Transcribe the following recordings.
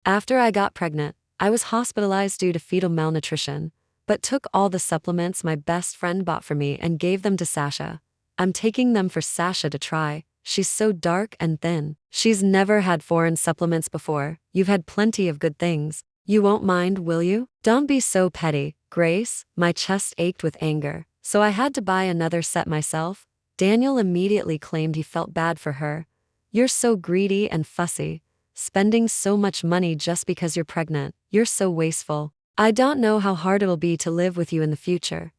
After I got pregnant, I was hospitalized due to fetal malnutrition, but took all the supplements my best friend bought for me and gave them to Sasha. I'm taking them for Sasha to try. She's so dark and thin. She's never had foreign supplements before. You've had plenty of good things. You won't mind, will you? Don't be so petty, Grace. My chest ached with anger, so I had to buy another set myself. Daniel immediately claimed he felt bad for her. You're so greedy and fussy. Spending so much money just because you're pregnant. You're so wasteful. I don't know how hard it'll be to live with you in the future.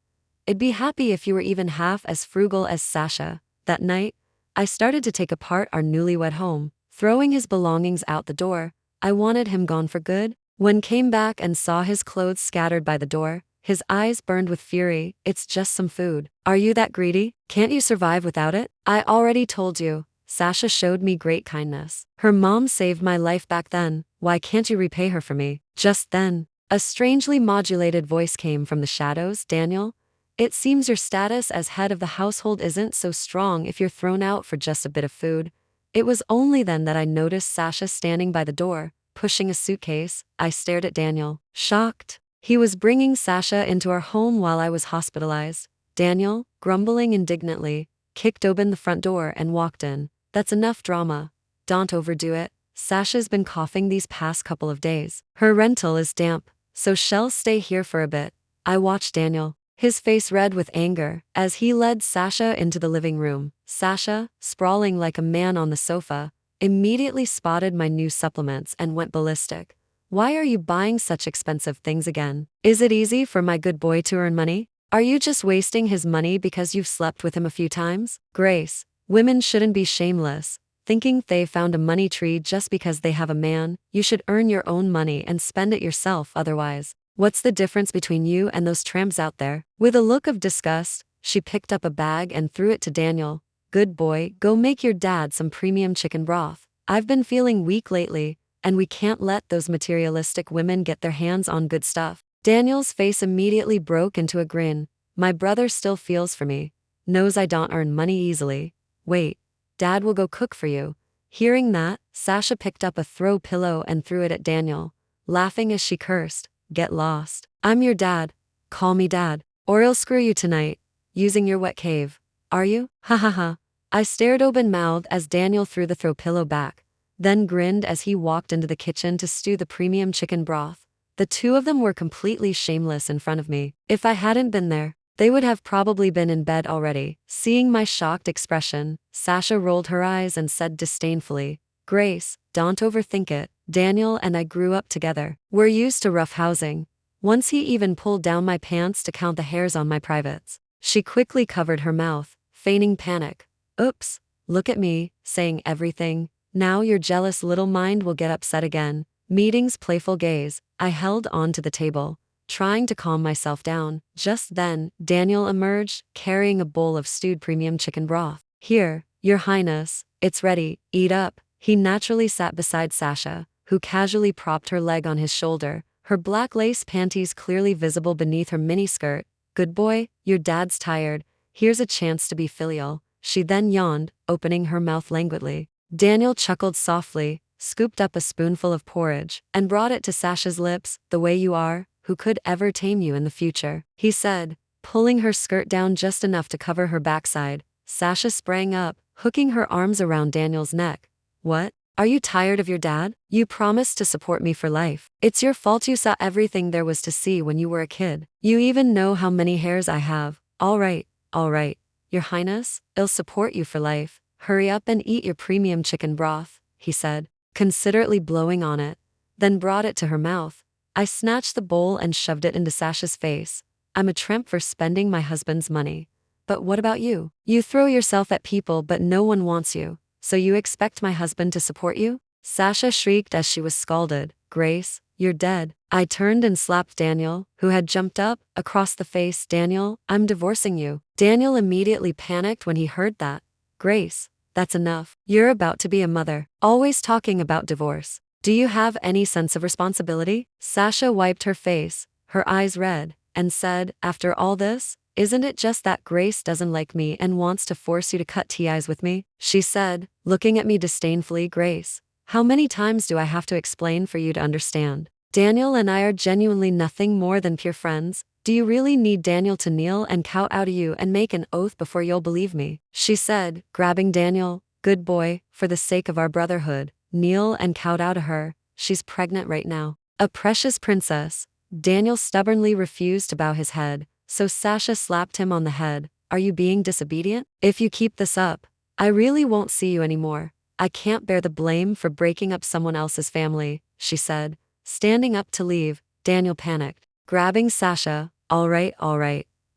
I'd be happy if you were even half as frugal as Sasha. That night, I started to take apart our newlywed home, throwing his belongings out the door. I wanted him gone for good. When came back and saw his clothes scattered by the door, his eyes burned with fury. It's just some food. Are you that greedy? Can't you survive without it? I already told you. Sasha showed me great kindness. Her mom saved my life back then. Why can't you repay her for me? Just then, a strangely modulated voice came from the shadows. Daniel, it seems your status as head of the household isn't so strong if you're thrown out for just a bit of food. It was only then that I noticed Sasha standing by the door, pushing a suitcase. I stared at Daniel, shocked. He was bringing Sasha into our home while I was hospitalized. Daniel, grumbling indignantly, kicked open the front door and walked in. That's enough drama. Don't overdo it. Sasha's been coughing these past couple of days. Her rental is damp, so she'll stay here for a bit. I watched Daniel, his face red with anger, as he led Sasha into the living room. Sasha, sprawling like a man on the sofa, immediately spotted my new supplements and went ballistic. Why are you buying such expensive things again? Is it easy for my good boy to earn money? Are you just wasting his money because you've slept with him a few times? Grace, women shouldn't be shameless, thinking they found a money tree just because they have a man. You should earn your own money and spend it yourself otherwise. What's the difference between you and those tramps out there? With a look of disgust, she picked up a bag and threw it to Daniel. Good boy, go make your dad some premium chicken broth. I've been feeling weak lately, and we can't let those materialistic women get their hands on good stuff. Daniel's face immediately broke into a grin. My brother still feels for me, knows I don't earn money easily. Wait, Dad will go cook for you. Hearing that, Sasha picked up a throw pillow and threw it at Daniel, laughing as she cursed. Get lost. I'm your dad. Call me Dad, or I'll screw you tonight. Using your wet cave. Are you? Ha ha ha. I stared open-mouthed as Daniel threw the throw pillow back, then grinned as he walked into the kitchen to stew the premium chicken broth. The two of them were completely shameless in front of me. If I hadn't been there, they would have probably been in bed already. Seeing my shocked expression, Sasha rolled her eyes and said disdainfully, Grace, don't overthink it. Daniel and I grew up together. We're used to rough housing. Once he even pulled down my pants to count the hairs on my privates. She quickly covered her mouth, feigning panic. Oops, look at me, saying everything. Now your jealous little mind will get upset again. Meeting's playful gaze. I held on to the table, trying to calm myself down. Just then, Daniel emerged, carrying a bowl of stewed premium chicken broth. Here, Your Highness, it's ready, eat up. He naturally sat beside Sasha, who casually propped her leg on his shoulder, her black lace panties clearly visible beneath her miniskirt. Good boy, your dad's tired. Here's a chance to be filial. She then yawned, opening her mouth languidly. Daniel chuckled softly, scooped up a spoonful of porridge, and brought it to Sasha's lips. The way you are, who could ever tame you in the future? He said, pulling her skirt down just enough to cover her backside. Sasha sprang up, hooking her arms around Daniel's neck. What? Are you tired of your dad? You promised to support me for life. It's your fault you saw everything there was to see when you were a kid. You even know how many hairs I have. All right, Your Highness, I'll support you for life. Hurry up and eat your premium chicken broth, he said, considerately blowing on it, then brought it to her mouth. I snatched the bowl and shoved it into Sasha's face. I'm a tramp for spending my husband's money. But what about you? You throw yourself at people but no one wants you. So you expect my husband to support you? Sasha shrieked as she was scalded. Grace, you're dead. I turned and slapped Daniel, who had jumped up, across the face. Daniel, I'm divorcing you. Daniel immediately panicked when he heard that. Grace, that's enough. You're about to be a mother, always talking about divorce. Do you have any sense of responsibility? Sasha wiped her face, her eyes red, and said, after all this, isn't it just that Grace doesn't like me and wants to force you to cut ties with me? She said, looking at me disdainfully. Grace, How many times do I have to explain for you to understand? Daniel and I are genuinely nothing more than pure friends. Do you really need Daniel to kneel and kowtow to you and make an oath before you'll believe me? She said, grabbing Daniel. Good boy, for the sake of our brotherhood, kneel and kowtow to her. She's pregnant right now. A precious princess. Daniel stubbornly refused to bow his head, so Sasha slapped him on the head. Are you being disobedient? If you keep this up, I really won't see you anymore. I can't bear the blame for breaking up someone else's family, she said. Standing up to leave, Daniel panicked, grabbing Sasha. All right,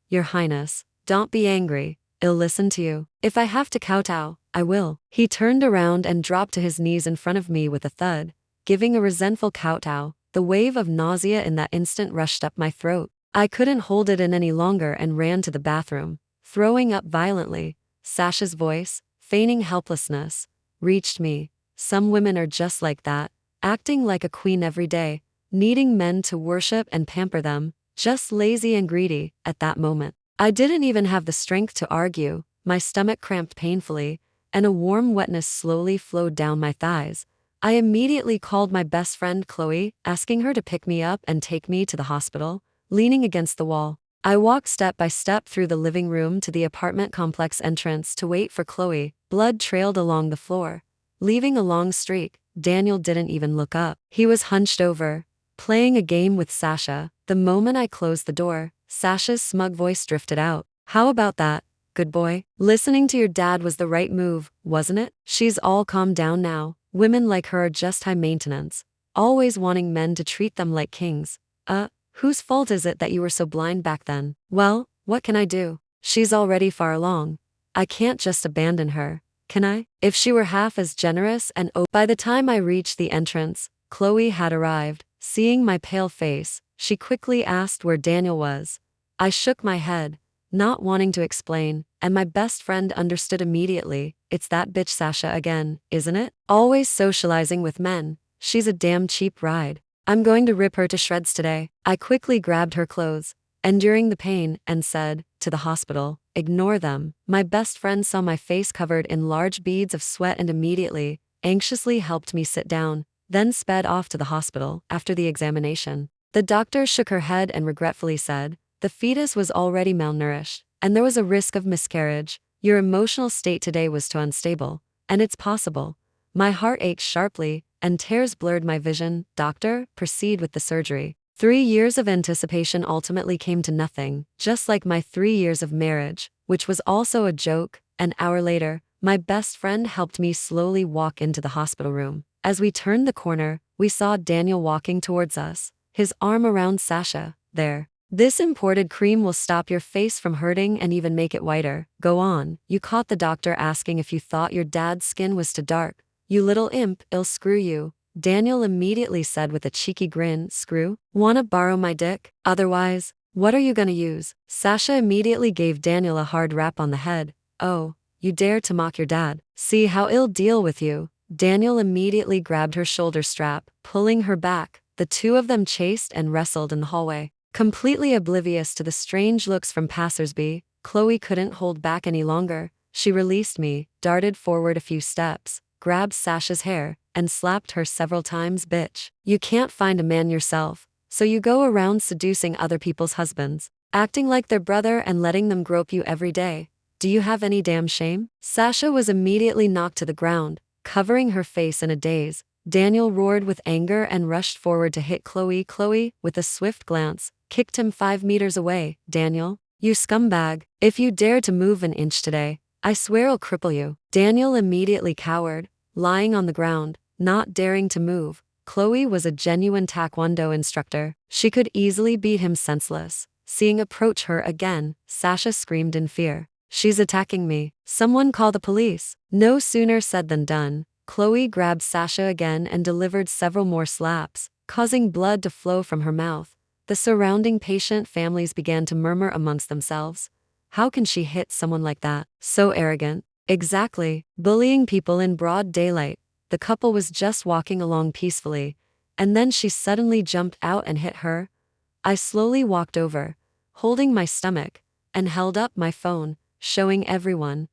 Your Highness, don't be angry. I'll listen to you. If I have to kowtow, I will. He turned around and dropped to his knees in front of me with a thud, giving a resentful kowtow. The wave of nausea in that instant rushed up my throat. I couldn't hold it in any longer and ran to the bathroom, throwing up violently. Sasha's voice, feigning helplessness, reached me. Some women are just like that, acting like a queen every day, needing men to worship and pamper them, just lazy and greedy. At that moment, I didn't even have the strength to argue. My stomach cramped painfully, and a warm wetness slowly flowed down my thighs. I immediately called my best friend Chloe, asking her to pick me up and take me to the hospital. Leaning against the wall, I walked step by step through the living room to the apartment complex entrance to wait for Chloe. Blood trailed along the floor, leaving a long streak. Daniel didn't even look up. He was hunched over, playing a game with Sasha. The moment I closed the door, Sasha's smug voice drifted out. How about that, good boy? Listening to your dad was the right move, wasn't it? She's all calmed down now. Women like her are just high maintenance, always wanting men to treat them like kings. Whose fault is it that you were so blind back then? Well, what can I do? She's already far along. I can't just abandon her, can I? If she were half as generous and By the time I reached the entrance, Chloe had arrived. Seeing my pale face, she quickly asked where Daniel was. I shook my head, not wanting to explain, and my best friend understood immediately. It's that bitch Sasha again, isn't it? Always socializing with men. She's a damn cheap ride. I'm going to rip her to shreds today. I quickly grabbed her clothes, enduring the pain, and said, to the hospital. Ignore them. My best friend saw my face covered in large beads of sweat and immediately, anxiously helped me sit down, then sped off to the hospital. After the examination, the doctor shook her head and regretfully said, the fetus was already malnourished, and there was a risk of miscarriage. Your emotional state today was too unstable, and it's possible. My heart ached sharply, and tears blurred my vision. Doctor, proceed with the surgery. 3 years of anticipation ultimately came to nothing, just like my 3 years of marriage, which was also a joke. An hour later, my best friend helped me slowly walk into the hospital room. As we turned the corner, we saw Daniel walking towards us, his arm around Sasha. There. This imported cream will stop your face from hurting and even make it whiter. Go on. You caught the doctor asking if you thought your dad's skin was too dark. You little imp, I'll screw you. Daniel immediately said with a cheeky grin. Screw? Wanna borrow my dick? Otherwise, what are you gonna use? Sasha immediately gave Daniel a hard rap on the head. Oh, you dare to mock your dad? See how I'll deal with you. Daniel immediately grabbed her shoulder strap, pulling her back. The two of them chased and wrestled in the hallway. Completely oblivious to the strange looks from passersby, Chloe couldn't hold back any longer. She released me, darted forward a few steps, grabbed Sasha's hair, and slapped her several times. Bitch, you can't find a man yourself, so you go around seducing other people's husbands, acting like their brother and letting them grope you every day. Do you have any damn shame? Sasha was immediately knocked to the ground, covering her face in a daze. Daniel roared with anger and rushed forward to hit Chloe. Chloe, with a swift glance, kicked him 5 meters away. Daniel, you scumbag, if you dare to move an inch today, I swear I'll cripple you. Daniel immediately cowered, lying on the ground, not daring to move. Chloe was a genuine taekwondo instructor. She could easily beat him senseless. Seeing approach her again, Sasha screamed in fear. She's attacking me. Someone call the police. No sooner said than done. Chloe grabbed Sasha again and delivered several more slaps, causing blood to flow from her mouth. The surrounding patient families began to murmur amongst themselves. How can she hit someone like that? So arrogant. Exactly, bullying people in broad daylight. The couple was just walking along peacefully, and then she suddenly jumped out and hit her. I slowly walked over, holding my stomach, and held up my phone, showing everyone,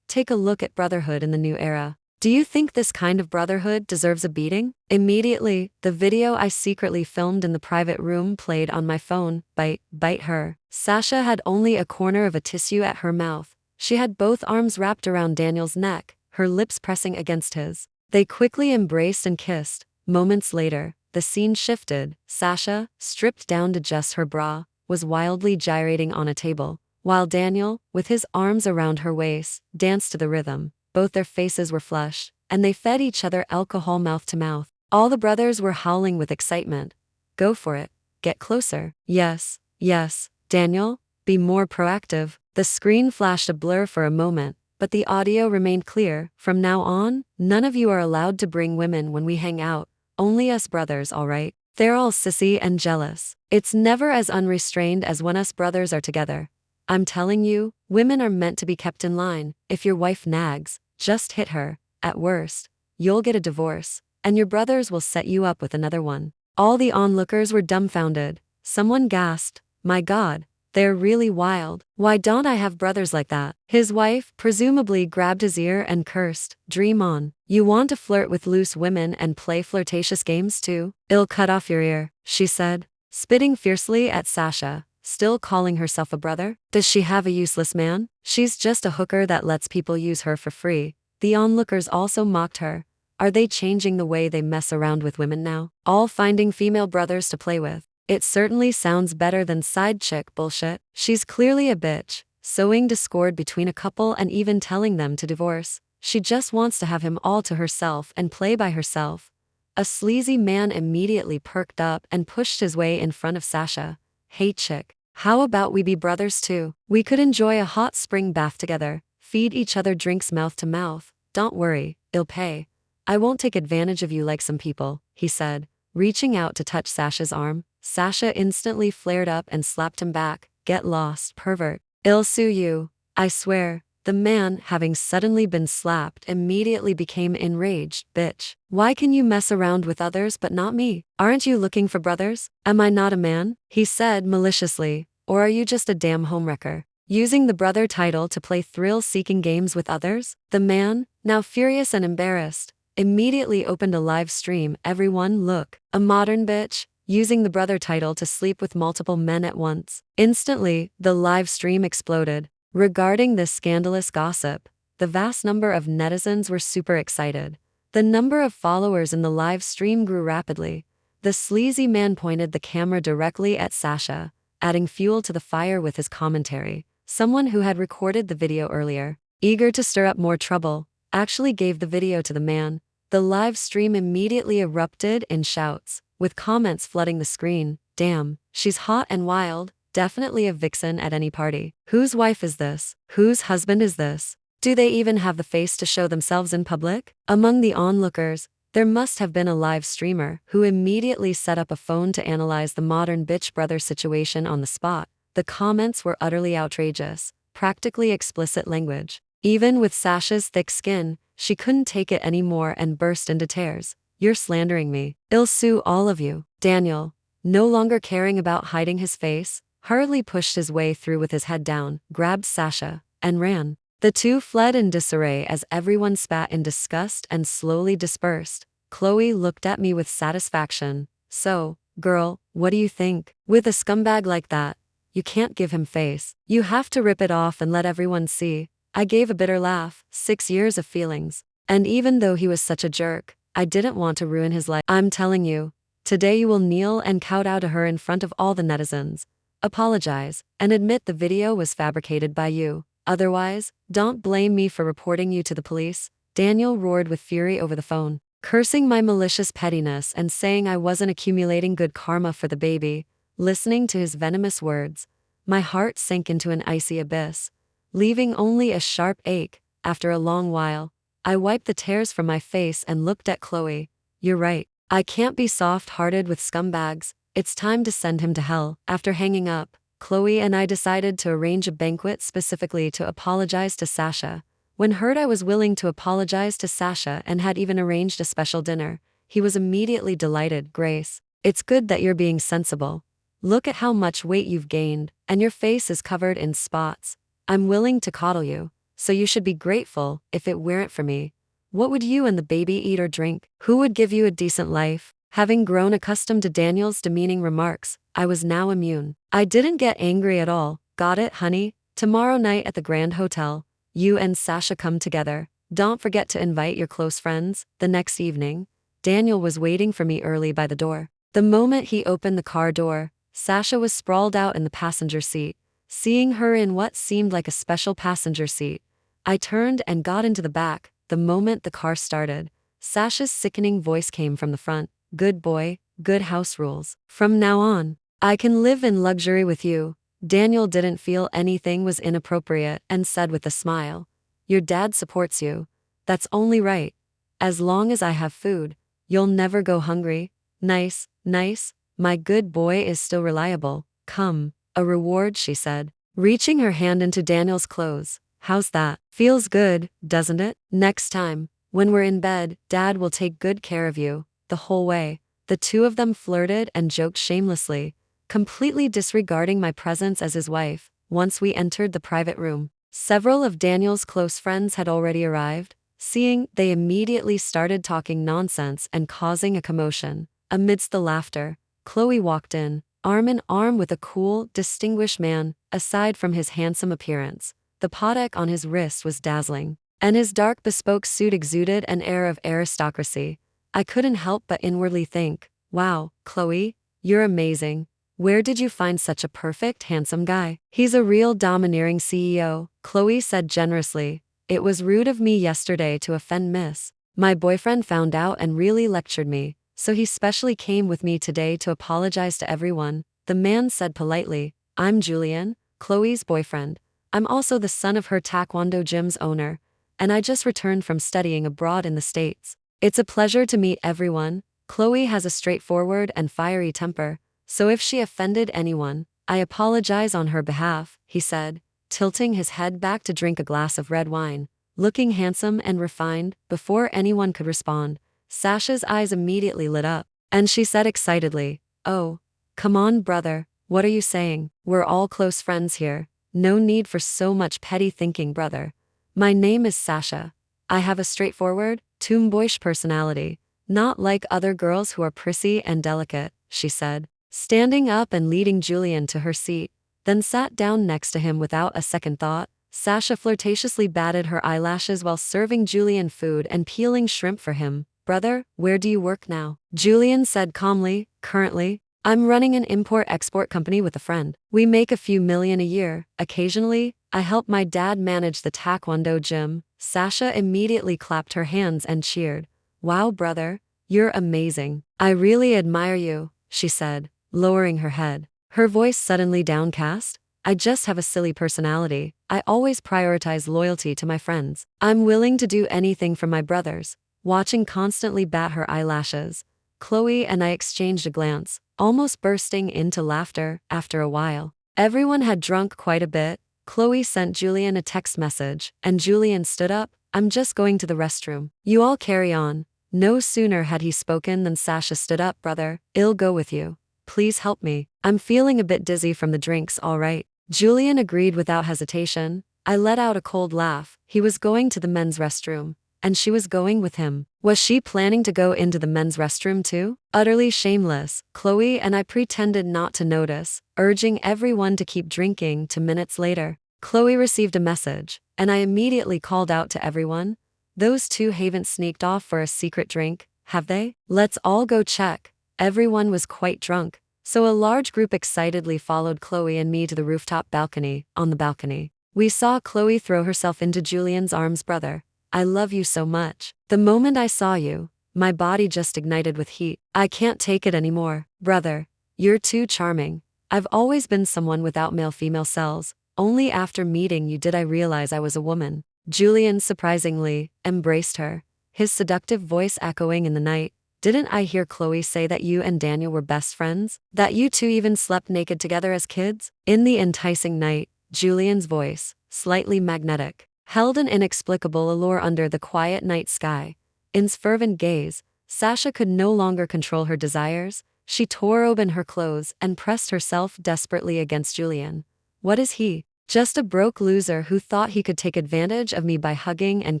take a look at brotherhood in the new era. Do you think this kind of brotherhood deserves a beating? Immediately, the video I secretly filmed in the private room played on my phone. Bite her. Sasha had only a corner of a tissue at her mouth. She had both arms wrapped around Daniel's neck, her lips pressing against his. They quickly embraced and kissed. Moments later, the scene shifted. Sasha, stripped down to just her bra, was wildly gyrating on a table, while Daniel, with his arms around her waist, danced to the rhythm. Both their faces were flushed, and they fed each other alcohol mouth to mouth. All the brothers were howling with excitement. Go for it. Get closer. Yes, yes, Daniel, be more proactive. The screen flashed a blur for a moment, but the audio remained clear. From now on, none of you are allowed to bring women when we hang out. Only us brothers, alright? They're all sissy and jealous. It's never as unrestrained as when us brothers are together. I'm telling you, women are meant to be kept in line. If your wife nags, just hit her. At worst, you'll get a divorce, and your brothers will set you up with another one. All the onlookers were dumbfounded. Someone gasped, "My God, they're really wild. Why don't I have brothers like that?" His wife, presumably, grabbed his ear and cursed, "Dream on. You want to flirt with loose women and play flirtatious games too? I'll cut off your ear," she said, spitting fiercely at Sasha. Still calling herself a brother? Does she have a useless man? She's just a hooker that lets people use her for free. The onlookers also mocked her. Are they changing the way they mess around with women now? All finding female brothers to play with. It certainly sounds better than side chick bullshit. She's clearly a bitch, sowing discord between a couple and even telling them to divorce. She just wants to have him all to herself and play by herself. A sleazy man immediately perked up and pushed his way in front of Sasha. "Hey chick, how about we be brothers too? We could enjoy a hot spring bath together, feed each other drinks mouth to mouth. Don't worry, I'll pay. I won't take advantage of you like some people," he said, reaching out to touch Sasha's arm. Sasha instantly flared up and slapped him back. "Get lost, pervert. I'll sue you. I swear." The man, having suddenly been slapped, immediately became enraged. "Bitch, why can you mess around with others but not me? Aren't you looking for brothers? Am I not a man?" he said maliciously. "Or are you just a damn homewrecker, using the brother title to play thrill-seeking games with others?" The man, now furious and embarrassed, immediately opened a live stream. Everyone look. A modern bitch, using the brother title to sleep with multiple men at once. Instantly, the live stream exploded. Regarding this scandalous gossip, the vast number of netizens were super excited. The number of followers in the live stream grew rapidly. The sleazy man pointed the camera directly at Sasha, adding fuel to the fire with his commentary. Someone who had recorded the video earlier, eager to stir up more trouble, actually gave the video to the man. The live stream immediately erupted in shouts, with comments flooding the screen. "Damn, she's hot and wild. Definitely a vixen at any party. Whose wife is this? Whose husband is this? Do they even have the face to show themselves in public?" Among the onlookers, there must have been a live streamer who immediately set up a phone to analyze the modern bitch brother situation on the spot. The comments were utterly outrageous, practically explicit language. Even with Sasha's thick skin, she couldn't take it anymore and burst into tears. "You're slandering me. I'll sue all of you." Daniel, no longer caring about hiding his face, hurriedly pushed his way through with his head down, grabbed Sasha, and ran. The two fled in disarray as everyone spat in disgust and slowly dispersed. Chloe looked at me with satisfaction. "So, girl, what do you think? With a scumbag like that, you can't give him face. You have to rip it off and let everyone see." I gave a bitter laugh. 6 years of feelings. And even though he was such a jerk, I didn't want to ruin his life. "I'm telling you, today you will kneel and kowtow to her in front of all the netizens. Apologize, and admit the video was fabricated by you. Otherwise, don't blame me for reporting you to the police." Daniel roared with fury over the phone, cursing my malicious pettiness and saying I wasn't accumulating good karma for the baby. Listening to his venomous words, my heart sank into an icy abyss, leaving only a sharp ache. After a long while, I wiped the tears from my face and looked at Chloe. "You're right. I can't be soft-hearted with scumbags. It's time to send him to hell." After hanging up, Chloe and I decided to arrange a banquet specifically to apologize to Sasha. When heard I was willing to apologize to Sasha and had even arranged a special dinner, he was immediately delighted. "Grace, it's good that you're being sensible. Look at how much weight you've gained, and your face is covered in spots. I'm willing to coddle you, so you should be grateful. If it weren't for me, What would you and the baby eat or drink? Who would give you a decent life? Having grown accustomed to Daniel's demeaning remarks, I was now immune. I didn't get angry at all. Got it, honey? Tomorrow night at the Grand Hotel, you and Sasha come together. Don't forget to invite your close friends. The next evening, Daniel was waiting for me early by the door. The moment he opened the car door, Sasha was sprawled out in the passenger seat. Seeing her in what seemed like a special passenger seat, I turned and got into the back. The moment the car started, Sasha's sickening voice came from the front. Good boy, good house rules. From now on, I can live in luxury with you. Daniel didn't feel anything was inappropriate and said with a smile, your dad supports you. That's only right. As long as I have food, you'll never go hungry. Nice, nice. My good boy is still reliable. Come, a reward, she said, reaching her hand into Daniel's clothes. How's that? Feels good, doesn't it? Next time, when we're in bed, Dad will take good care of you. The whole way, the two of them flirted and joked shamelessly, completely disregarding my presence as his wife. Once we entered the private room, several of Daniel's close friends had already arrived. Seeing, they immediately started talking nonsense and causing a commotion. Amidst the laughter, Chloe walked arm in arm with a cool, distinguished man. Aside from his handsome appearance, the Patek on his wrist was dazzling, and his dark bespoke suit exuded an air of aristocracy. I couldn't help but inwardly think, wow, Chloe, you're amazing. Where did you find such a perfect, handsome guy? He's a real domineering CEO, Chloe said generously. It was rude of me yesterday to offend Miss. My boyfriend found out and really lectured me, so he specially came with me today to apologize to everyone. The man said politely, I'm Julian, Chloe's boyfriend. I'm also the son of her taekwondo gym's owner, and I just returned from studying abroad in the States. It's a pleasure to meet everyone. Chloe has a straightforward and fiery temper, so if she offended anyone, I apologize on her behalf, he said, tilting his head back to drink a glass of red wine. Looking handsome and refined, before anyone could respond, Sasha's eyes immediately lit up, and she said excitedly, oh, come on, brother, what are you saying? We're all close friends here. No need for so much petty thinking, brother. My name is Sasha. I have a straightforward, tomboyish personality, not like other girls who are prissy and delicate, she said, standing up and leading Julian to her seat, then sat down next to him without a second thought. Sasha flirtatiously batted her eyelashes while serving Julian food and peeling shrimp for him. Brother, where do you work now? Julian said calmly, currently, I'm running an import-export company with a friend. We make a few million a year. Occasionally, I help my dad manage the taekwondo gym. Sasha immediately clapped her hands and cheered. Wow, brother, you're amazing. I really admire you, she said, lowering her head, her voice suddenly downcast. I just have a silly personality. I always prioritize loyalty to my friends. I'm willing to do anything for my brothers. Watching constantly bat her eyelashes, Chloe and I exchanged a glance, almost bursting into laughter. After a while, everyone had drunk quite a bit. Chloe sent Julian a text message, and Julian stood up. I'm just going to the restroom. You all carry on. No sooner had he spoken than Sasha stood up. Brother, I'll go with you. Please help me. I'm feeling a bit dizzy from the drinks. All right. Julian agreed without hesitation. I let out a cold laugh. He was going to the men's restroom, and she was going with him. Was she planning to go into the men's restroom too? Utterly shameless, Chloe and I pretended not to notice, urging everyone to keep drinking. 2 minutes later, Chloe received a message, and I immediately called out to everyone. Those two haven't sneaked off for a secret drink, have they? Let's all go check. Everyone was quite drunk, so a large group excitedly followed Chloe and me to the rooftop balcony. On the balcony, we saw Chloe throw herself into Julian's arms. Brother, I love you so much. The moment I saw you, my body just ignited with heat. I can't take it anymore. Brother, you're too charming. I've always been someone without male-female cells. Only after meeting you did I realize I was a woman. Julian surprisingly embraced her, his seductive voice echoing in the night. Didn't I hear Chloe say that you and Daniel were best friends? That you two even slept naked together as kids? In the enticing night, Julian's voice, slightly magnetic, held an inexplicable allure under the quiet night sky. In his fervent gaze, Sasha could no longer control her desires. She tore open her clothes and pressed herself desperately against Julian. What is he? Just a broke loser who thought he could take advantage of me by hugging and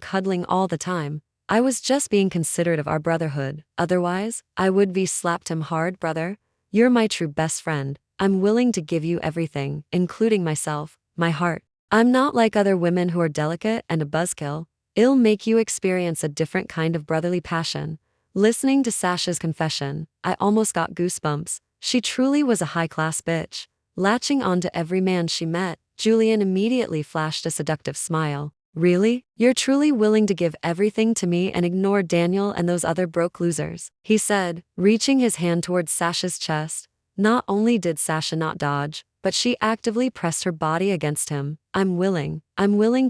cuddling all the time. I was just being considerate of our brotherhood. Otherwise, I would be slapped him hard, brother. You're my true best friend. I'm willing to give you everything, including myself, my heart. I'm not like other women who are delicate and a buzzkill. It'll make you experience a different kind of brotherly passion. Listening to Sasha's confession, I almost got goosebumps. She truly was a high-class bitch. Latching onto every man she met, Julian immediately flashed a seductive smile. Really? You're truly willing to give everything to me and ignore Daniel and those other broke losers? He said, reaching his hand towards Sasha's chest. Not only did Sasha not dodge, but she actively pressed her body against him. I'm willing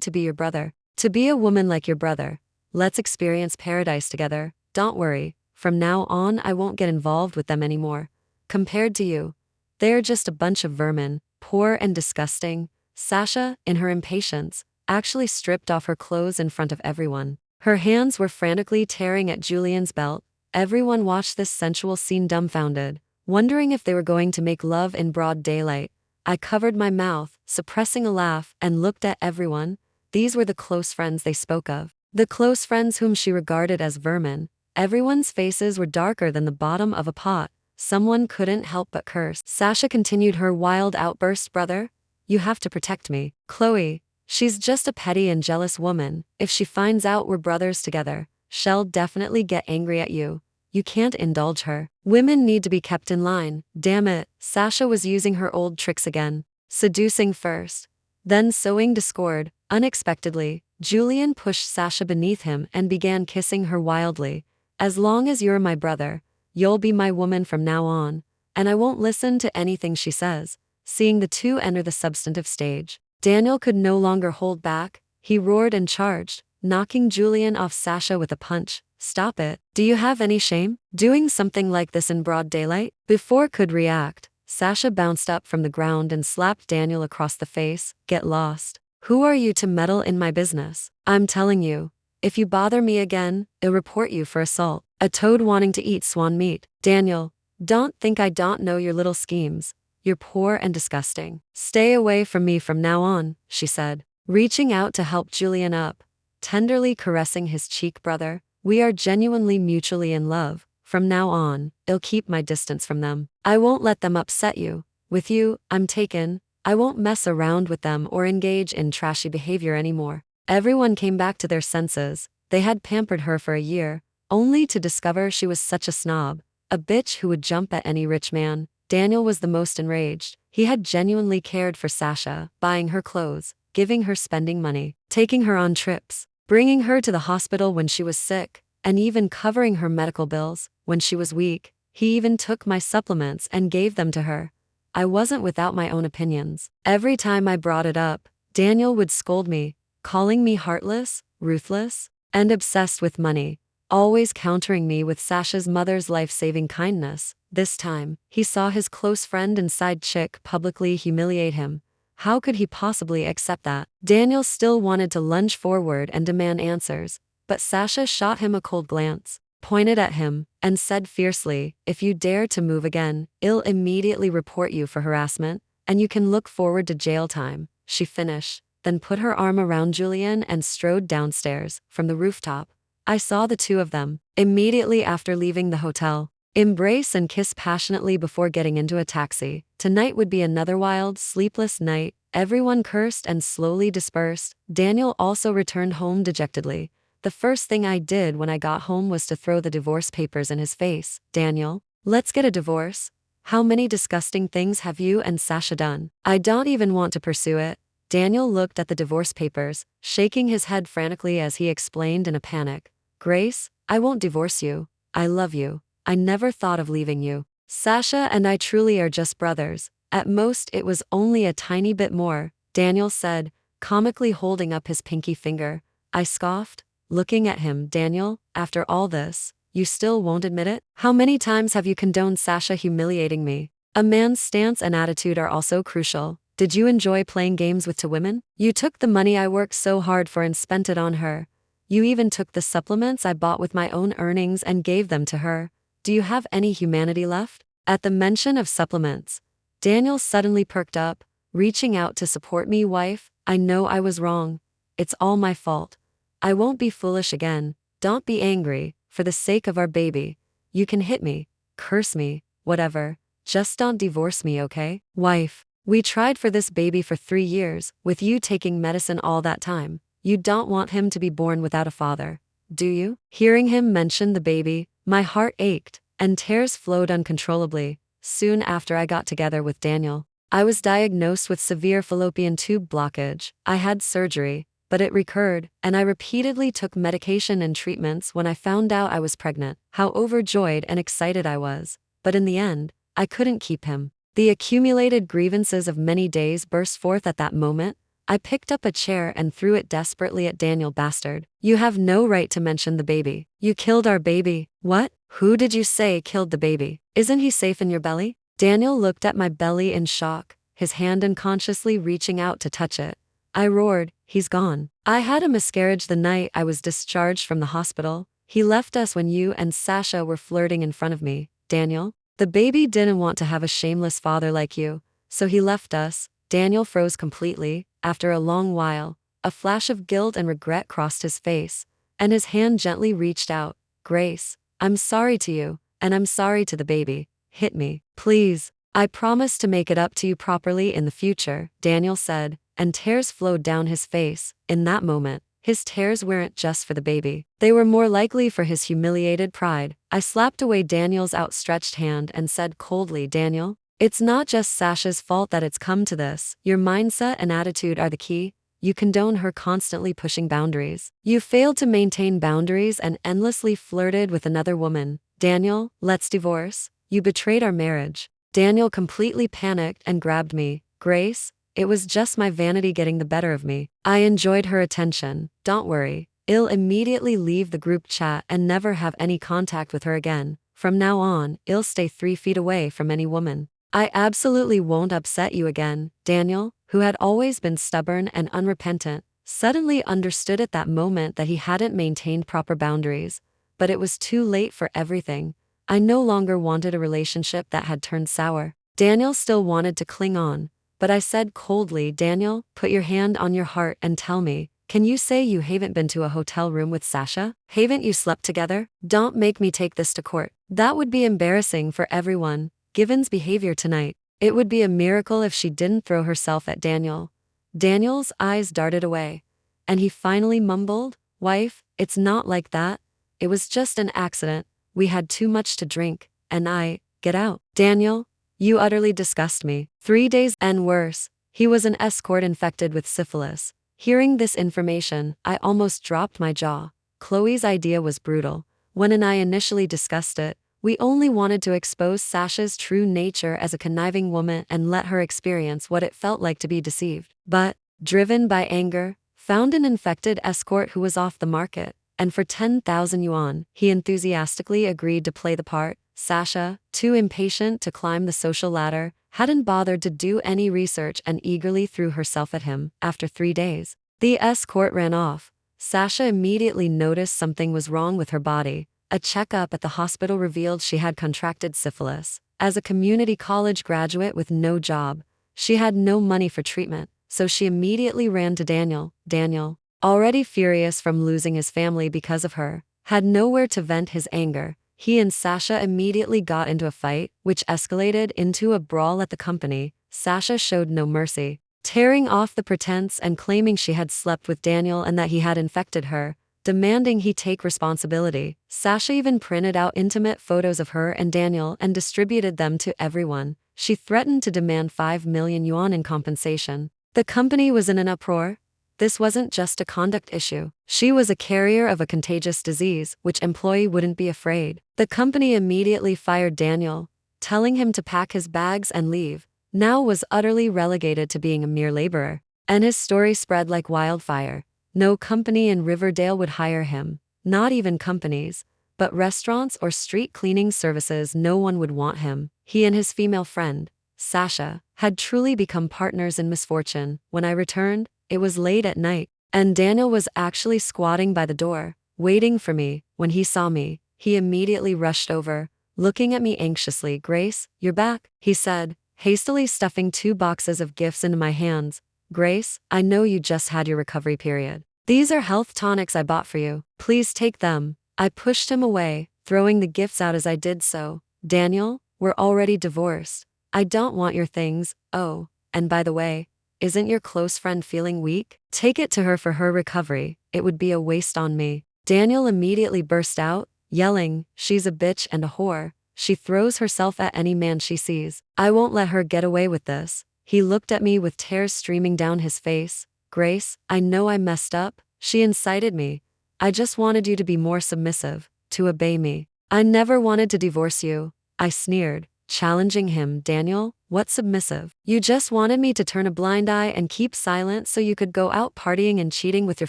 to be your brother. To be a woman like your brother. Let's experience paradise together. Don't worry, from now on I won't get involved with them anymore. Compared to you, they're just a bunch of vermin, poor and disgusting. Sasha, in her impatience, actually stripped off her clothes in front of everyone. Her hands were frantically tearing at Julian's belt. Everyone watched this sensual scene dumbfounded, wondering if they were going to make love in broad daylight. I covered my mouth, suppressing a laugh, and looked at everyone. These were the close friends they spoke of. The close friends whom she regarded as vermin. Everyone's faces were darker than the bottom of a pot. Someone couldn't help but curse. Sasha continued her wild outburst, brother. You have to protect me. Chloe, she's just a petty and jealous woman. If she finds out we're brothers together, she'll definitely get angry at you. You can't indulge her. Women need to be kept in line. Damn it, Sasha was using her old tricks again. Seducing first, then sowing discord. Unexpectedly, Julian pushed Sasha beneath him and began kissing her wildly. As long as you're my brother, you'll be my woman from now on, and I won't listen to anything she says. Seeing the two enter the substantive stage, Daniel could no longer hold back. He roared and charged, knocking Julian off Sasha with a punch. Stop it. Do you have any shame? Doing something like this in broad daylight? Before could react, Sasha bounced up from the ground and slapped Daniel across the face. Get lost. Who are you to meddle in my business? I'm telling you, if you bother me again, I'll report you for assault. A toad wanting to eat swan meat. Daniel, don't think I don't know your little schemes. You're poor and disgusting. Stay away from me from now on, she said, reaching out to help Julian up, tenderly caressing his cheek. Brother, we are genuinely mutually in love. From now on, I'll keep my distance from them. I won't let them upset you. With you, I'm taken. I won't mess around with them or engage in trashy behavior anymore. Everyone came back to their senses. They had pampered her for a year, only to discover she was such a snob, a bitch who would jump at any rich man. Daniel was the most enraged. He had genuinely cared for Sasha, buying her clothes, giving her spending money, taking her on trips, bringing her to the hospital when she was sick, and even covering her medical bills when she was weak. He even took my supplements and gave them to her. I wasn't without my own opinions. Every time I brought it up, Daniel would scold me, calling me heartless, ruthless, and obsessed with money, always countering me with Sasha's mother's life-saving kindness. This time, he saw his close friend and side chick publicly humiliate him. How could he possibly accept that? Daniel still wanted to lunge forward and demand answers, but Sasha shot him a cold glance, pointed at him, and said fiercely, if you dare to move again, I'll immediately report you for harassment, and you can look forward to jail time. She finished, then put her arm around Julian and strode downstairs. From the rooftop, I saw the two of them, immediately after leaving the hotel, embrace and kiss passionately before getting into a taxi. Tonight would be another wild, sleepless night. Everyone cursed and slowly dispersed. Daniel also returned home dejectedly. The first thing I did when I got home was to throw the divorce papers in his face. Daniel, let's get a divorce. How many disgusting things have you and Sasha done? I don't even want to pursue it. Daniel looked at the divorce papers, shaking his head frantically as he explained in a panic. Grace, I won't divorce you. I love you. I never thought of leaving you. Sasha and I truly are just brothers. At most it was only a tiny bit more, Daniel said, comically holding up his pinky finger. I scoffed, looking at him. Daniel, after all this, you still won't admit it? How many times have you condoned Sasha humiliating me? A man's stance and attitude are also crucial. Did you enjoy playing games with two women? You took the money I worked so hard for and spent it on her. You even took the supplements I bought with my own earnings and gave them to her. Do you have any humanity left? At the mention of supplements, Daniel suddenly perked up, reaching out to support me. Wife, I know I was wrong. It's all my fault. I won't be foolish again. don't be angry, for the sake of our baby. You can hit me, curse me, whatever. Just don't divorce me, okay? Wife, we tried for this baby for 3 years, with you taking medicine all that time. You don't want him to be born without a father, do you? Hearing him mention the baby, my heart ached, and tears flowed uncontrollably. Soon after I got together with Daniel, I was diagnosed with severe fallopian tube blockage. I had surgery, but it recurred, and I repeatedly took medication and treatments when I found out I was pregnant. How overjoyed and excited I was. But in the end, I couldn't keep him. The accumulated grievances of many days burst forth at that moment. I picked up a chair and threw it desperately at Daniel. Bastard. You have no right to mention the baby. You killed our baby. What? Who did you say killed the baby? Isn't he safe in your belly? Daniel looked at my belly in shock, his hand unconsciously reaching out to touch it. I roared, he's gone. I had a miscarriage the night I was discharged from the hospital. He left us when you and Sasha were flirting in front of me, Daniel. The baby didn't want to have a shameless father like you, so he left us. Daniel froze completely. After a long while, a flash of guilt and regret crossed his face, and his hand gently reached out. Grace, I'm sorry to you, and I'm sorry to the baby. Hit me, please. I promise to make it up to you properly in the future, Daniel said, and tears flowed down his face. In that moment, his tears weren't just for the baby. They were more likely for his humiliated pride. I slapped away Daniel's outstretched hand and said coldly, Daniel, it's not just Sasha's fault that it's come to this. Your mindset and attitude are the key. You condone her constantly pushing boundaries. You failed to maintain boundaries and endlessly flirted with another woman. Daniel, let's divorce. You betrayed our marriage. Daniel completely panicked and grabbed me. Grace, it was just my vanity getting the better of me. I enjoyed her attention. Don't worry. I'll immediately leave the group chat and never have any contact with her again. From now on, I'll stay 3 feet away from any woman. I absolutely won't upset you again. Daniel, who had always been stubborn and unrepentant, suddenly understood at that moment that he hadn't maintained proper boundaries. But it was too late for everything. I no longer wanted a relationship that had turned sour. Daniel still wanted to cling on, but I said coldly, Daniel, put your hand on your heart and tell me, can you say you haven't been to a hotel room with Sasha? Haven't you slept together? Don't make me take this to court. That would be embarrassing for everyone. Given's behavior tonight. It would be a miracle if she didn't throw herself at Daniel. Daniel's eyes darted away, and he finally mumbled, Wife, it's not like that. It was just an accident. We had too much to drink, and get out. Daniel, you utterly disgust me. 3 days and worse. He was an escort infected with syphilis. Hearing this information, I almost dropped my jaw. Chloe's idea was brutal. When and I initially discussed it, we only wanted to expose Sasha's true nature as a conniving woman and let her experience what it felt like to be deceived. But, driven by anger, found an infected escort who was off the market, and for 10,000 yuan, he enthusiastically agreed to play the part. Sasha, too impatient to climb the social ladder, hadn't bothered to do any research and eagerly threw herself at him. After 3 days, the escort ran off. Sasha immediately noticed something was wrong with her body. A checkup at the hospital revealed she had contracted syphilis. As a community college graduate with no job, she had no money for treatment, so she immediately ran to Daniel. Daniel, already furious from losing his family because of her, had nowhere to vent his anger. He and Sasha immediately got into a fight, which escalated into a brawl at the company. Sasha showed no mercy, tearing off the pretense and claiming she had slept with Daniel and that he had infected her, demanding he take responsibility. Sasha even printed out intimate photos of her and Daniel and distributed them to everyone. She threatened to demand 5 million yuan in compensation. The company was in an uproar. This wasn't just a conduct issue. She was a carrier of a contagious disease, which employee wouldn't be afraid. The company immediately fired Daniel, telling him to pack his bags and leave. Now was utterly relegated to being a mere laborer. And his story spread like wildfire. No company in Riverdale would hire him, not even companies, but restaurants or street cleaning services. No one would want him. He and his female friend, Sasha, had truly become partners in misfortune. When I returned, it was late at night, and Daniel was actually squatting by the door, waiting for me. When he saw me, he immediately rushed over, looking at me anxiously. Grace, you're back, he said, hastily stuffing 2 boxes of gifts into my hands. Grace, I know you just had your recovery period. These are health tonics I bought for you. Please take them. I pushed him away, throwing the gifts out as I did so. Daniel, we're already divorced. I don't want your things. Oh, and by the way, isn't your close friend feeling weak? Take it to her for her recovery. It would be a waste on me. Daniel immediately burst out, yelling, she's a bitch and a whore. She throws herself at any man she sees. I won't let her get away with this. He looked at me with tears streaming down his face. Grace, I know I messed up. She incited me. I just wanted you to be more submissive, to obey me. I never wanted to divorce you. I sneered, challenging him. Daniel, what's submissive? You just wanted me to turn a blind eye and keep silent so you could go out partying and cheating with your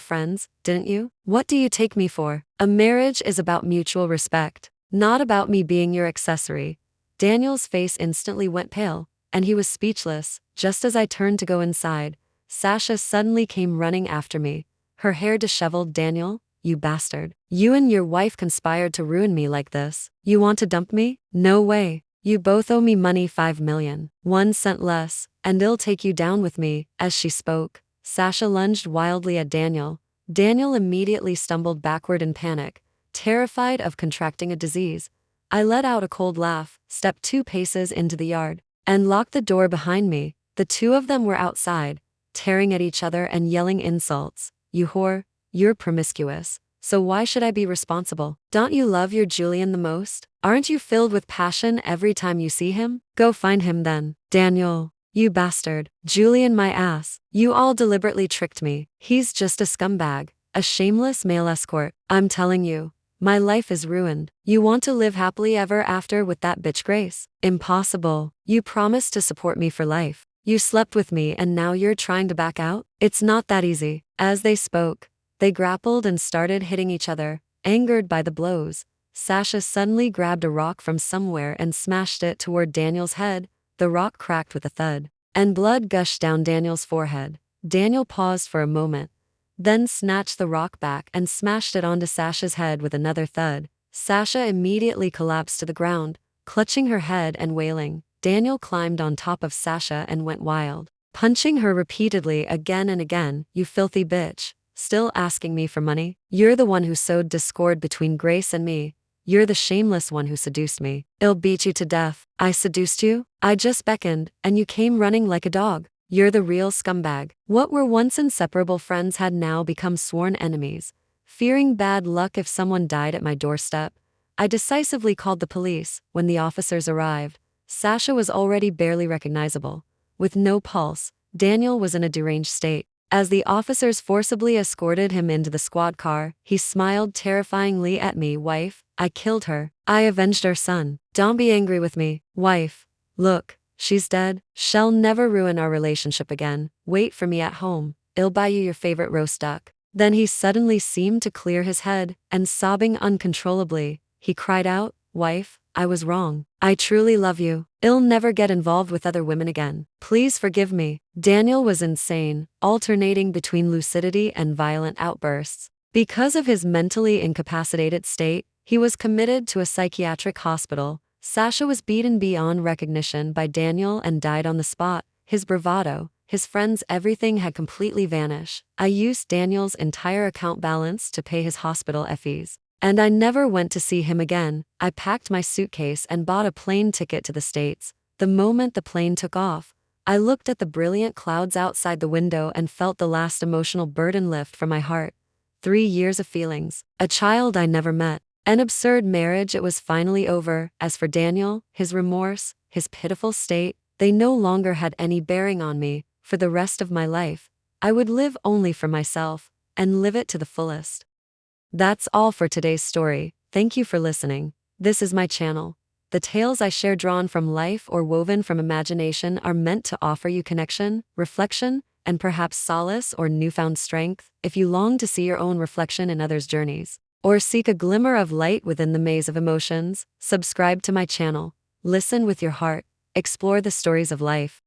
friends, didn't you? What do you take me for? A marriage is about mutual respect, not about me being your accessory. Daniel's face instantly went pale, and he was speechless. Just as I turned to go inside, Sasha suddenly came running after me, her hair disheveled. Daniel, you bastard. You and your wife conspired to ruin me like this. You want to dump me? No way. You both owe me money, 5 million. 1 cent less, and I'll take you down with me. As she spoke, Sasha lunged wildly at Daniel. Daniel immediately stumbled backward in panic, terrified of contracting a disease. I let out a cold laugh, stepped 2 paces into the yard, and locked the door behind me. The two of them were outside, tearing at each other and yelling insults. You whore, you're promiscuous, so why should I be responsible? Don't you love your Julian the most? Aren't you filled with passion every time you see him? Go find him then. Daniel, you bastard. Julian my ass. You all deliberately tricked me. He's just a scumbag, a shameless male escort. I'm telling you, my life is ruined. You want to live happily ever after with that bitch Grace? Impossible. You promised to support me for life. You slept with me and now you're trying to back out? It's not that easy. As they spoke, they grappled and started hitting each other, angered by the blows. Sasha suddenly grabbed a rock from somewhere and smashed it toward Daniel's head. The rock cracked with a thud, and blood gushed down Daniel's forehead. Daniel paused for a moment, then snatched the rock back and smashed it onto Sasha's head with another thud. Sasha immediately collapsed to the ground, clutching her head and wailing. Daniel climbed on top of Sasha and went wild, punching her repeatedly again and again. You filthy bitch. Still asking me for money? You're the one who sowed discord between Grace and me. You're the shameless one who seduced me. I'll beat you to death. I seduced you? I just beckoned, and you came running like a dog. You're the real scumbag. What were once inseparable friends had now become sworn enemies. Fearing bad luck if someone died at my doorstep, I decisively called the police. When the officers arrived, Sasha was already barely recognizable. With no pulse, Daniel was in a deranged state. As the officers forcibly escorted him into the squad car, he smiled terrifyingly at me. Wife, I killed her. I avenged our son. Don't be angry with me, wife. Look, she's dead. She'll never ruin our relationship again. Wait for me at home. I'll buy you your favorite roast duck. Then he suddenly seemed to clear his head, and sobbing uncontrollably, he cried out, Wife, I was wrong. I truly love you. I'll never get involved with other women again. Please forgive me. Daniel was insane, alternating between lucidity and violent outbursts. Because of his mentally incapacitated state, he was committed to a psychiatric hospital. Sasha was beaten beyond recognition by Daniel and died on the spot. His bravado, his friends, everything had completely vanished. I used Daniel's entire account balance to pay his hospital fees. And I never went to see him again. I packed my suitcase and bought a plane ticket to the States. The moment the plane took off, I looked at the brilliant clouds outside the window and felt the last emotional burden lift from my heart. 3 years of feelings, a child I never met, an absurd marriage. It was finally over. As for Daniel, his remorse, his pitiful state, they no longer had any bearing on me. For the rest of my life, I would live only for myself, and live it to the fullest. That's all for today's story. Thank you for listening. This is my channel. The tales I share, drawn from life or woven from imagination, are meant to offer you connection, reflection, and perhaps solace or newfound strength. If you long to see your own reflection in others' journeys, or seek a glimmer of light within the maze of emotions, subscribe to my channel. Listen with your heart. Explore the stories of life.